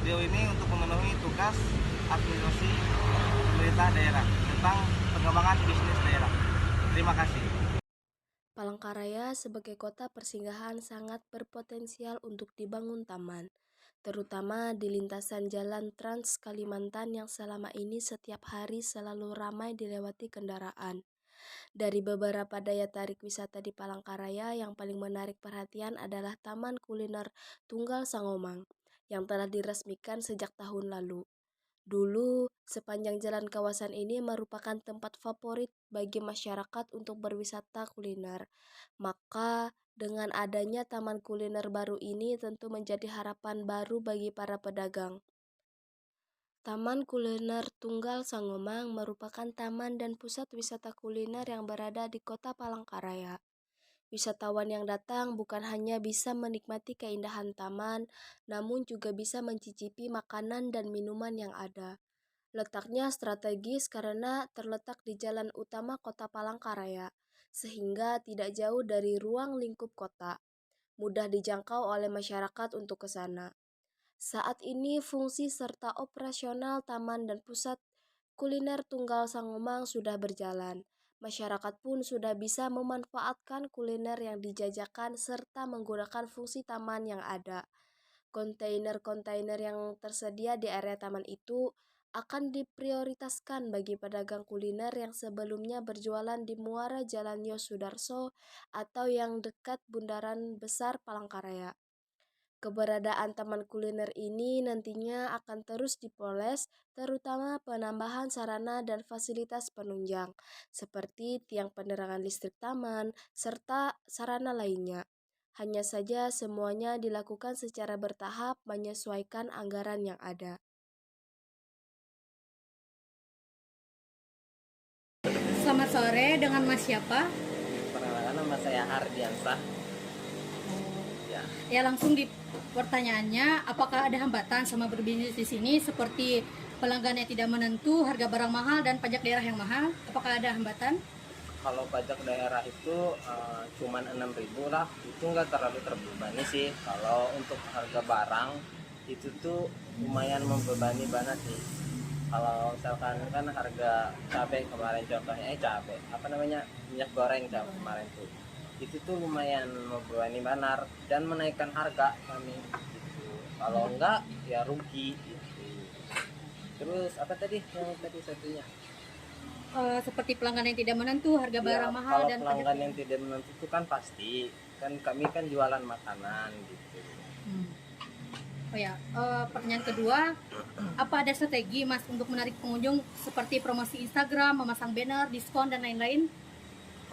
Beliau ini untuk memenuhi tugas administrasi pemerintah daerah tentang pengembangan bisnis daerah. Terima kasih. Palangkaraya sebagai kota persinggahan sangat berpotensial untuk dibangun taman, terutama di lintasan jalan Trans Kalimantan yang selama ini setiap hari selalu ramai dilewati kendaraan. Dari beberapa daya tarik wisata di Palangkaraya, yang paling menarik perhatian adalah Taman Kuliner Tunggal Sangomang yang telah diresmikan sejak tahun lalu. Dulu, sepanjang jalan kawasan ini merupakan tempat favorit bagi masyarakat untuk berwisata kuliner. Maka, dengan adanya taman kuliner baru ini tentu menjadi harapan baru bagi para pedagang. Taman Kuliner Tunggal Sangomang merupakan taman dan pusat wisata kuliner yang berada di Kota Palangkaraya. Wisatawan yang datang bukan hanya bisa menikmati keindahan taman, namun juga bisa mencicipi makanan dan minuman yang ada. Letaknya strategis karena terletak di jalan utama Kota Palangkaraya, sehingga tidak jauh dari ruang lingkup kota. Mudah dijangkau oleh masyarakat untuk ke sana. Saat ini fungsi serta operasional taman dan pusat kuliner Tunggal Sangomang sudah berjalan. Masyarakat pun sudah bisa memanfaatkan kuliner yang dijajakan serta menggunakan fungsi taman yang ada. Kontainer-kontainer yang tersedia di area taman itu akan diprioritaskan bagi pedagang kuliner yang sebelumnya berjualan di Muara Jalan Yosudarso atau yang dekat Bundaran Besar Palangkaraya. Keberadaan taman kuliner ini nantinya akan terus dipoles, terutama penambahan sarana dan fasilitas penunjang, seperti tiang penerangan listrik taman, serta sarana lainnya. Hanya saja semuanya dilakukan secara bertahap menyesuaikan anggaran yang ada. Selamat sore, dengan Mas siapa? Perkenalkan, nama saya Hardiansah. Ya, Ya, langsung di pertanyaannya, apakah ada hambatan sama berbisnis di sini seperti pelanggan yang tidak menentu, harga barang mahal dan pajak daerah yang mahal? Apakah ada hambatan? kalau pajak daerah itu cuman 6.000 lah, itu nggak terlalu terbebani sih. Kalau untuk harga barang itu tuh lumayan membebani banget sih. Kalau misalkan kan harga cabai kemarin contohnya cabai apa namanya minyak goreng kemarin tuh itu tuh lumayan membebani banar dan menaikkan harga kami gitu. Kalau enggak ya rugi gitu. Terus apa tadi yang tadi satunya? Seperti pelanggan yang tidak menentu, harga barang Ya, mahal kalau dan pelanggan pajak. yang tidak menentu itu kan pasti kan kami kan jualan makanan gitu. Hmm. Oh ya, pertanyaan kedua, apa ada strategi Mas untuk menarik pengunjung seperti promosi Instagram, memasang banner, diskon dan lain-lain?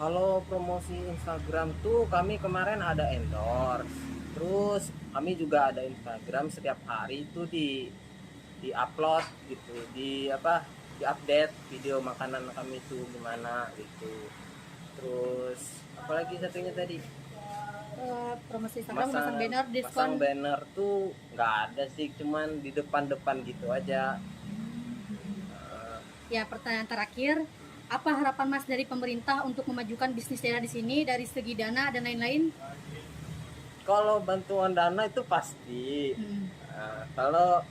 Kalau promosi Instagram tuh kami kemarin ada endorse. Terus kami juga ada Instagram setiap hari itu di upload gitu, di apa? Di update video makanan kami tuh gimana gitu. Terus apalagi satunya tadi? Promosi Instagram, memasang banner, diskon. Pasang banner tuh nggak ada sih, cuman di depan-depan gitu aja. Ya, pertanyaan terakhir, apa harapan Mas dari pemerintah untuk memajukan bisnis daerah di sini dari segi dana dan lain-lain? Kalau bantuan dana itu pasti. Kalau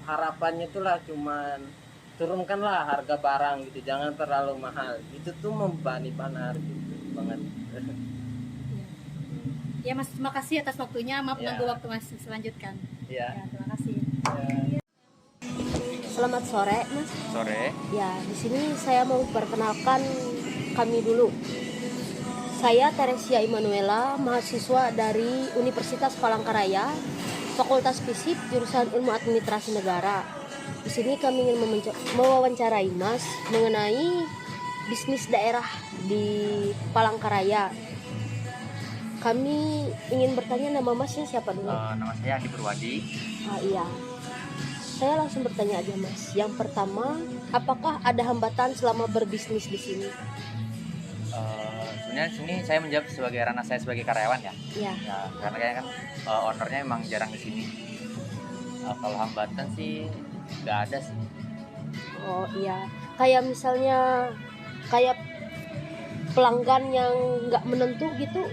harapannya itulah cuman turunkanlah harga barang gitu, jangan terlalu mahal. Itu tuh membebani banar gitu banget. Ya Mas, terima kasih atas waktunya. Maaf Ya. mengganggu waktu Mas. Selanjutkan. Ya. Ya, terima kasih. Selamat sore, Mas. Sore. Ya, di sini saya mau perkenalkan kami dulu. Saya Teresia Immanuela, mahasiswa dari Universitas Palangkaraya, Fakultas Fisip, jurusan Ilmu Administrasi Negara. Di sini kami ingin mewawancarai Mas mengenai bisnis daerah di Palangkaraya. Kami ingin bertanya, nama Masnya siapa dulu? Nama saya Andi Purwadi. Iya. Saya langsung bertanya aja Mas. Yang pertama, apakah ada hambatan selama berbisnis di sini? Sebenarnya sini saya menjawab sebagai ranah saya sebagai karyawan ya. Iya. Ya, karena kayaknya kan ownernya emang jarang di sini. Kalau hambatan sih nggak ada sih. Oh iya. Kayak misalnya kayak pelanggan yang nggak menentu gitu,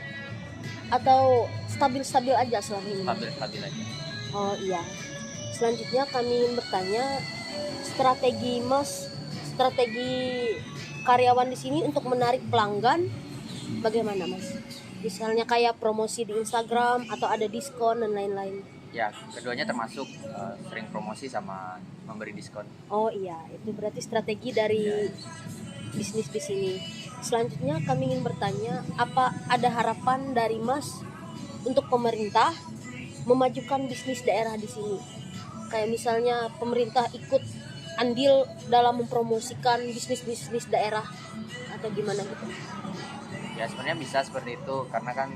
atau stabil-stabil aja selama ini? Stabil aja. Oh iya. Selanjutnya kami ingin bertanya strategi karyawan di sini untuk menarik pelanggan bagaimana Mas? Misalnya kayak promosi di Instagram atau ada diskon dan lain-lain. Ya, keduanya termasuk sering promosi sama memberi diskon. Oh iya, itu berarti strategi dari bisnis di sini. Selanjutnya kami ingin bertanya, apa ada harapan dari Mas untuk pemerintah memajukan bisnis daerah di sini? Kayak misalnya pemerintah ikut andil dalam mempromosikan bisnis-bisnis daerah atau gimana gitu? Ya sebenarnya bisa seperti itu karena kan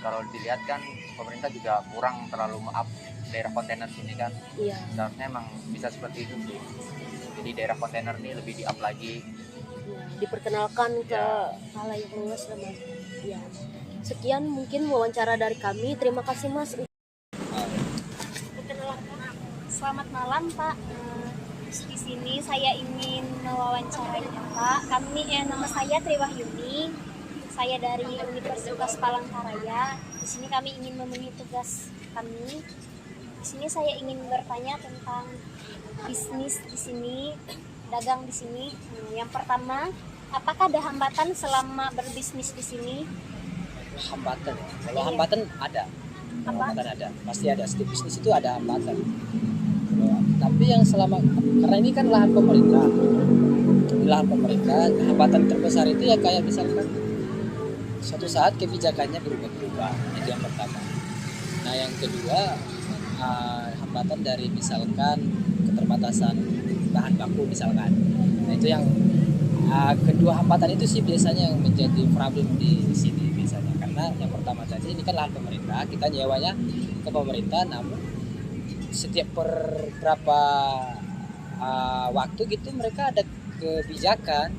kalau dilihat kan pemerintah juga kurang terlalu up daerah kontainer sini kan. Iya. Seharusnya emang bisa seperti itu sih. Jadi daerah kontainer ini lebih di up lagi. Ya, diperkenalkan ke halayak luas lah Mas. Ya. Sekian mungkin wawancara dari kami. Terima kasih Mas. Selamat malam Pak. Di sini saya ingin mewawancarai Bapak. Nama saya Triwahyuni. Saya dari Universitas Palangkaraya. Di sini kami ingin memenuhi tugas kami. Di sini saya ingin bertanya tentang bisnis di sini, dagang di sini. Yang pertama, apakah ada hambatan selama berbisnis di sini? Hambatan ya. Kalau hambatan ada. Kalau hambatan ada. Pasti ada. Setiap bisnis itu ada hambatan. Tapi yang karena ini kan lahan pemerintah. Ini lahan pemerintah, hambatan terbesar itu ya kayak misalkan suatu saat kebijakannya berubah-ubah. Itu yang pertama. Nah, yang kedua hambatan dari misalkan keterbatasan bahan baku misalkan. Nah, itu yang kedua hambatan itu sih biasanya yang menjadi problem di sini biasanya. Karena yang pertama tadi ini kan lahan pemerintah, kita nyewanya ke pemerintah, namun setiap berapa waktu gitu mereka ada kebijakan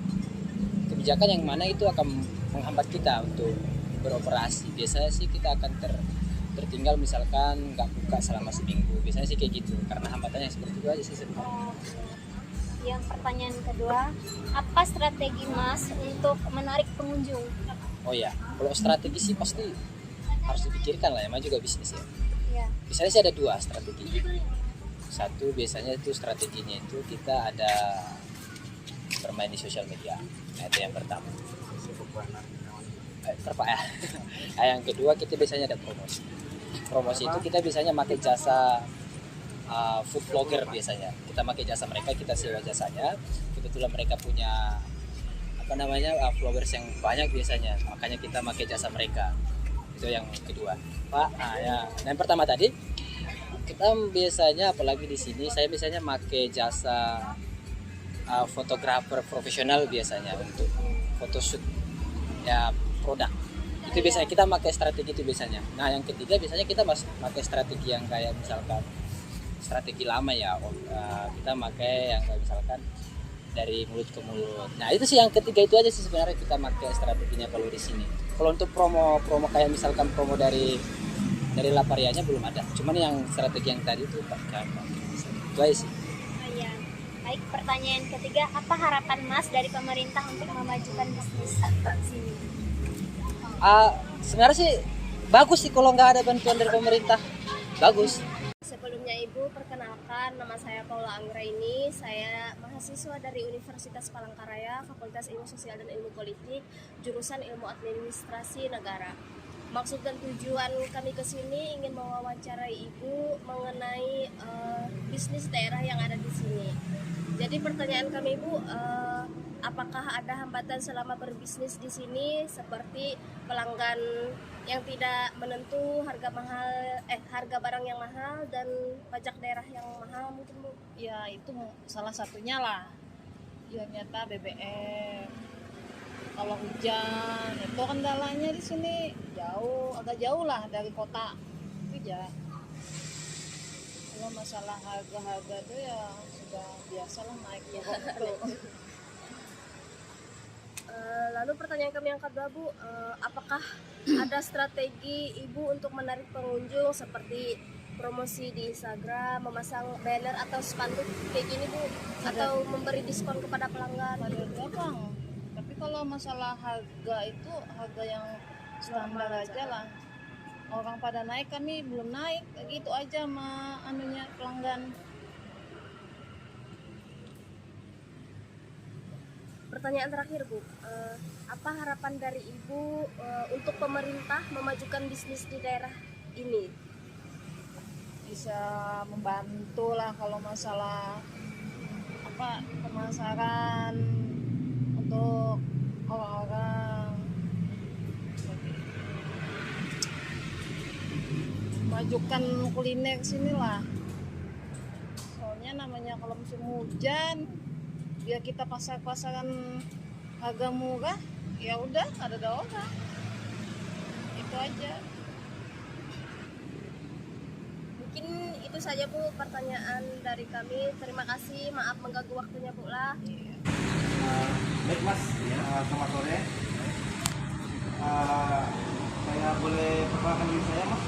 yang mana itu akan menghambat kita untuk beroperasi. Biasanya sih kita akan tertinggal misalkan nggak buka selama seminggu. Biasanya sih kayak gitu karena hambatannya seperti itu aja sih sebenarnya. Yang pertanyaan kedua, apa strategi Mas untuk menarik pengunjung? Oh ya, kalau strategi sih pasti harus dipikirkan lah ya, juga bisnis ya. Ya. Biasanya sih ada dua strategi. Satu biasanya itu strateginya itu kita ada bermain di sosial media. Nah, itu yang pertama. Yang kedua kita biasanya ada promosi. Promosi itu kita biasanya pakai jasa food vlogger biasanya. Kita pakai jasa mereka, kita sewa jasanya. Kebetulan mereka punya followers yang banyak biasanya. Makanya kita pakai jasa mereka. Itu yang kedua, Pak. Nah, yang pertama tadi kita biasanya, apalagi di sini, saya biasanya pakai jasa fotografer profesional biasanya untuk photoshoot ya produk. Itu biasanya kita pakai strategi itu biasanya. Nah, yang ketiga biasanya kita pakai strategi yang kayak misalkan strategi lama ya. Kita pakai yang kayak misalkan dari mulut ke mulut. Nah, itu sih yang ketiga itu aja sih sebenarnya kita pakai strateginya kalau di sini. Kalau untuk promo kayak misalkan promo dari Laparianya belum ada. Cuman yang strategi yang tadi itu pakai itu aja sih. Ya. Baik, pertanyaan ketiga, apa harapan Mas dari pemerintah untuk memajukan bisnis di sini? Sebenarnya sih bagus sih kalau nggak ada bantuan dari pemerintah. Bagus. Sebelumnya Ibu, perkenalkan nama saya Paula Anggraini. Saya mahasiswa dari Universitas Palangkaraya, Fakultas Ilmu Sosial dan Ilmu Politik, jurusan Ilmu Administrasi Negara. Maksud dan tujuan kami ke sini ingin mewawancarai Ibu mengenai bisnis daerah yang ada di sini. Jadi pertanyaan kami Ibu, apakah ada hambatan selama berbisnis di sini seperti pelanggan yang tidak menentu, harga barang yang mahal dan pajak daerah yang mahal mungkin Bu? Ya itu salah satunya lah. Ya nyata BBM. Kalau hujan itu kendalanya di sini agak jauh lah dari kota. Itu ya. Kalau masalah harga itu ya sudah biasalah naik gitu. Lalu pertanyaan kami yang kedua Bu, apakah ada strategi Ibu untuk menarik pengunjung seperti promosi di Instagram, memasang banner atau spanduk kayak gini Bu, atau memberi diskon kepada pelanggan? Ada gampang. Tapi kalau masalah harga itu harga yang standar aja lah. orang pada naik kami belum naik, gitu aja sama anunya pelanggan. Pertanyaan terakhir Bu, apa harapan dari Ibu untuk pemerintah memajukan bisnis di daerah ini? Bisa membantu lah kalau masalah pemasaran untuk orang-orang, majukan kuliner sini lah. Soalnya namanya kalau musim hujan, biar kita pasar-pasaran harga murah, ya udah ada orang. Itu aja. Mungkin itu saja Bu pertanyaan dari kami. Terima kasih, maaf mengganggu waktunya Bu lah. Baik Mas, selamat sore. Saya boleh perkenalkan diri saya Mas?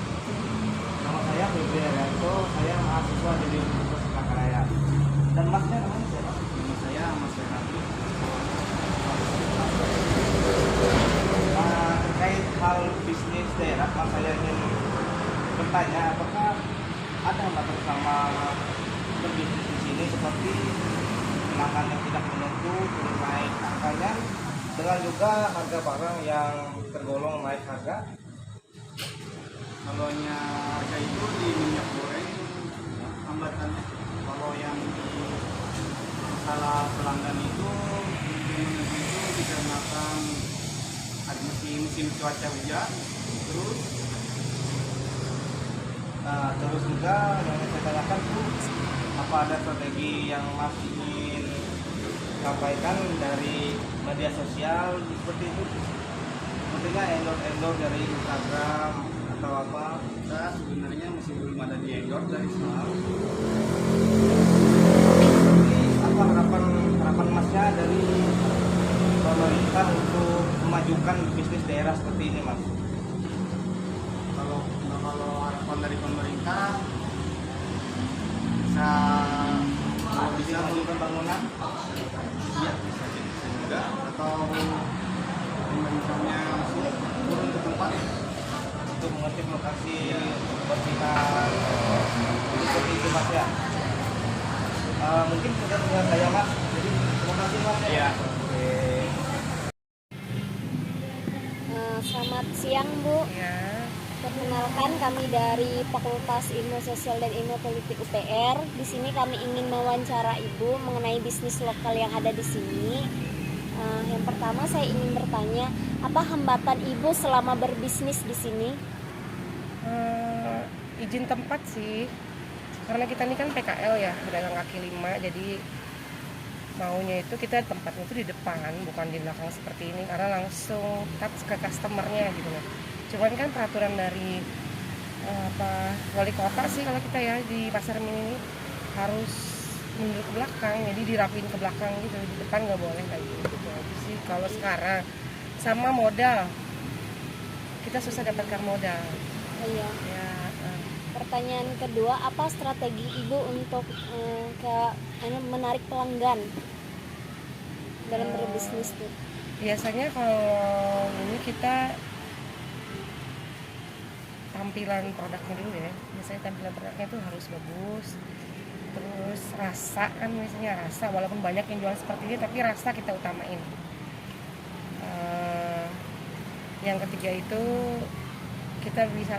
Nama saya Febri Arianto, saya mahasiswa dari Universitas Palangkaraya. Dan Masnya namanya siapa? Nama saya Mas Ferrari. Terkait hal bisnis daerah, Mas, saya ingin bertanya apakah ada hambatan sama berbisnis di sini seperti pelanggan yang tidak menentu, turun naik angkanya, dengan juga harga barang yang tergolong naik harga. Kalau harga itu di minyak goreng hambatannya. Kalau yang di masalah pelanggan itu dikarenakan ada musim cuaca hujan, Terus juga yang saya tanyakan tuh, apa ada strategi yang Mas ingin sampaikan dari media sosial seperti itu? Sepertinya endorse dari Instagram atau apa? kita sebenarnya masih belum ada di endorse dari selalu. Jadi apa harapan Masnya dari pemerintah untuk memajukan bisnis daerah seperti ini, Mas? Kalau harapan dari pemerintah bisa melakukan bangunan, ya bisa juga, atau pemerintahnya turun ke tempat untuk mengecek lokasi kebersihan seperti itu Mas ya. Mungkin sudah tinggal saya Mas, jadi terima kasih Mas ya. Oke. Selamat siang Bu. Perkenalkan, kami dari Fakultas Ilmu Sosial dan Ilmu Politik UPR. Di sini kami ingin mewawancara Ibu mengenai bisnis lokal yang ada di sini. Yang pertama saya ingin bertanya, apa hambatan Ibu selama berbisnis di sini? Izin tempat sih, karena kita ini kan PKL ya, pedagang kaki lima, jadi maunya itu kita tempatnya itu di depan, bukan di belakang seperti ini, karena langsung touch ke customernya gitu loh. Cuman kan peraturan dari wali kota sih kalau kita ya di pasar mini ini harus mundur ke belakang, jadi dirapiin ke belakang gitu, di depan nggak boleh kayak gitu aja sih. Kalau sekarang sama modal, kita susah dapatkan modal. Iya. Ya, Pertanyaan kedua, apa strategi Ibu untuk menarik pelanggan dalam berbisnis tuh? biasanya kalau ini kita tampilan produknya dulu ya. Biasanya tampilan produknya itu harus bagus. Terus rasa, kan misalnya rasa, walaupun banyak yang jual seperti ini tapi rasa kita utamain. Yang ketiga itu kita bisa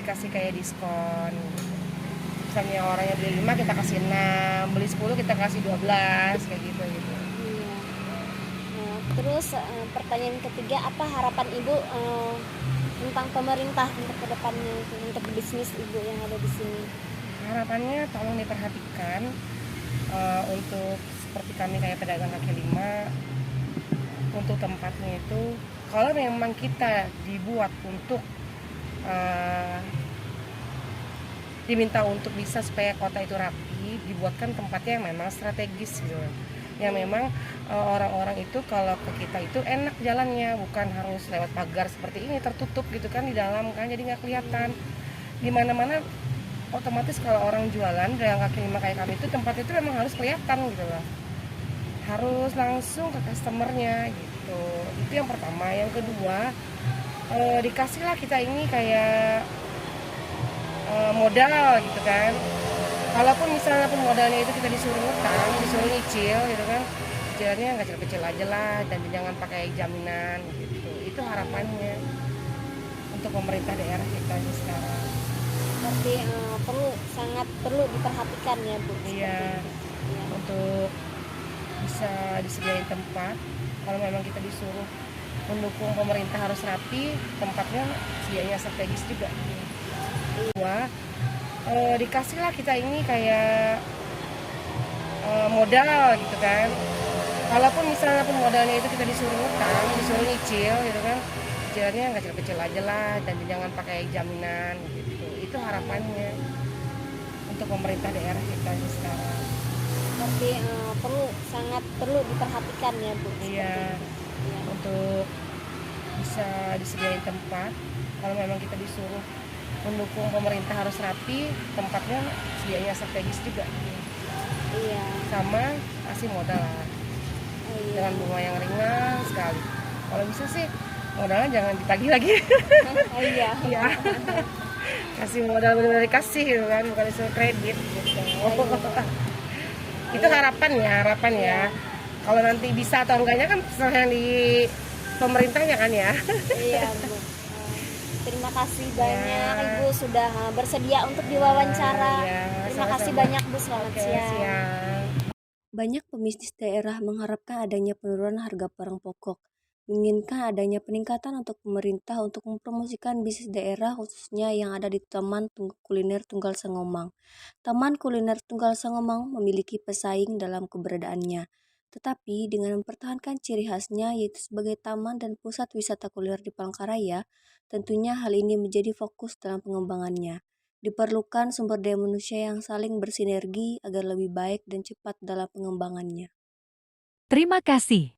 kasih kayak diskon. Misalnya orangnya beli 5 kita kasih 6, beli 10 kita kasih 12 kayak gitu. Iya. Terus pertanyaan ketiga, apa harapan Ibu tentang pemerintah untuk kedepannya untuk bisnis Ibu yang ada di sini? Harapannya tolong diperhatikan untuk seperti kami kayak pedagang kaki lima, untuk tempatnya itu kalau memang kita dibuat untuk diminta untuk bisa supaya kota itu rapi, dibuatkan tempatnya yang memang strategis gitu, yang memang orang-orang itu kalau ke kita itu enak jalannya, bukan harus lewat pagar seperti ini tertutup gitu kan di dalam kan, jadi nggak kelihatan. Di mana-mana otomatis kalau orang jualan pedagang kaki lima kayak kami itu tempat itu memang harus kelihatan gitu loh, harus langsung ke customernya gitu. Itu yang pertama. Yang kedua, dikasihlah kita ini kayak modal gitu kan. Kalaupun misalnya pun modalnya itu kita disuruh ngutang, disuruh nyicil gitu kan, cicilannya yang kecil-kecil aja lah, dan jangan pakai jaminan gitu. Itu harapannya untuk pemerintah daerah kita ini sekarang. Berarti sangat perlu diperhatikan ya Bu. Iya, untuk bisa disediain tempat. Kalau memang kita disuruh mendukung pemerintah harus rapi, tempatnya sedianya strategis juga. Wah, dikasihlah kita ini kayak modal gitu kan. Kalaupun misalnya pun modalnya itu kita disuruh ngutang, disuruh nyicil gitu kan, cicilannya yang kecil-kecil aja lah, dan jangan pakai jaminan gitu. Itu harapannya untuk pemerintah daerah kita ini sekarang. Berarti sangat perlu diperhatikan ya Bu. Iya, untuk bisa disediain tempat. Kalau memang kita disuruh mendukung pemerintah harus rapi, tempatnya sedianya strategis juga. Iya. Sama kasih modal lah, dengan bunga yang ringan sekali. Kalau bisa sih modalnya jangan ditagih lagi. Iya. Iya. Kasih modal benar-benar dikasih gitu kan, bukan disuruh kredit gitu. Itu harapan ya. Kalau nanti bisa atau enggaknya kan terserah yang di pemerintahnya kan ya. Iya Bu. Terima kasih banyak Ibu sudah bersedia untuk diwawancara. Iya, Terima kasih sama-sama. banyak Bu, selamat Oke, siang. Banyak pebisnis daerah mengharapkan adanya penurunan harga barang pokok, menginginkan adanya peningkatan untuk pemerintah untuk mempromosikan bisnis daerah khususnya yang ada di Taman Kuliner Tunggal Sangomang. Taman Kuliner Tunggal Sangomang memiliki pesaing dalam keberadaannya, tetapi dengan mempertahankan ciri khasnya yaitu sebagai taman dan pusat wisata kuliner di Palangkaraya, tentunya hal ini menjadi fokus dalam pengembangannya. Diperlukan sumber daya manusia yang saling bersinergi agar lebih baik dan cepat dalam pengembangannya. Terima kasih.